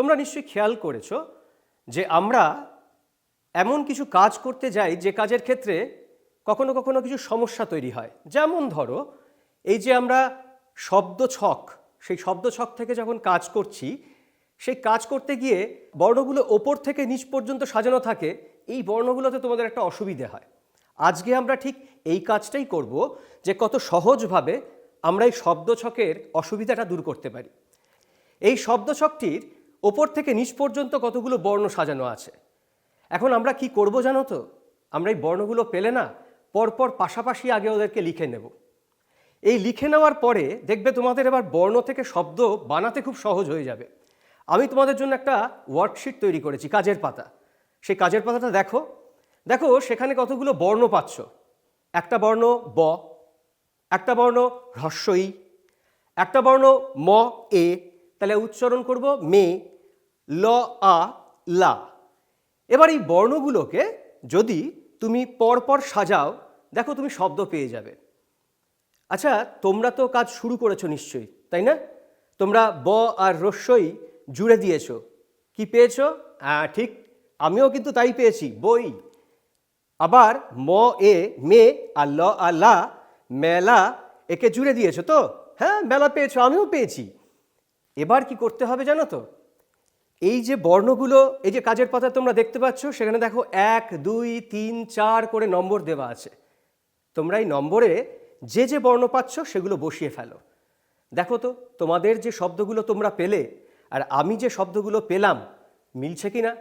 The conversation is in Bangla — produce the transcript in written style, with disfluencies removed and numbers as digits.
তোমরা নিশ্চয়ই খেয়াল করেছো যে আমরা এমন কিছু কাজ করতে যাই যে কাজের ক্ষেত্রে কখনো কখনো কিছু সমস্যা তৈরি হয়। যেমন ধরো এই যে আমরা শব্দছক, সেই শব্দছক থেকে যখন কাজ করছি, সেই কাজ করতে গিয়ে বর্ণগুলো ওপর থেকে নিচ পর্যন্ত সাজানো থাকে, এই বর্ণগুলোতে তোমাদের একটা অসুবিধে হয়। আজকে আমরা ঠিক এই কাজটাই করব যে কত সহজভাবে আমরা এই শব্দছকের অসুবিধাটা দূর করতে পারি। এই শব্দছকটির ওপর থেকে নিচ পর্যন্ত কতগুলো বর্ণ সাজানো আছে। এখন আমরা কি করব জানো তো? আমরা এই বর্ণগুলো পেলে না পরপর পাশাপাশি আগে ওদেরকে লিখে নেব। এই লিখে নেওয়ার পরে দেখবে তোমাদের এবার বর্ণ থেকে শব্দ বানাতে খুব সহজ হয়ে যাবে। আমি তোমাদের জন্য একটা ওয়ার্কশিট তৈরি করেছি, কাজের পাতা। সেই কাজের পাতাটা দেখো, দেখো সেখানে কতগুলো বর্ণ পাচ্ছ। একটা বর্ণ ব, একটা বর্ণ হ্রস্ব ই, একটা বর্ণ ম এ, তাহলে উচ্চারণ করব মে, ল আ লা। এবার এই বর্ণগুলোকে যদি তুমি পরপর সাজাও, দেখো তুমি শব্দ পেয়ে যাবে। আচ্ছা, তোমরা তো কাজ শুরু করেছো নিশ্চয়ই, তাই না? তোমরা ব আর হ্রস্বই জুড়ে দিয়েছো, কি পেয়েছো? ঠিক, আমিও কিন্তু তাই পেয়েছি, বই। আবার ম এ মে আর ল আর লা, মেলা, একে জুড়ে দিয়েছো তো? হ্যাঁ, মেলা পেয়েছো, আমিও পেয়েছি। এবার কি করতে হবে জানো তো? এই যে বর্ণগুলো, এই যে কাজের পাতা তোমরা দেখতে পাচ্ছ, সেখানে দেখো 1 2 3 4 করে নম্বর দেওয়া আছে। তোমরা এই নম্বরে যে যে বর্ণ পাচ্ছ সেগুলো বসিয়ে ফেলো। দেখো তো তোমাদের যে শব্দগুলো তোমরা পেলে আর আমি যে শব্দগুলো পেলাম মিলছে কি না?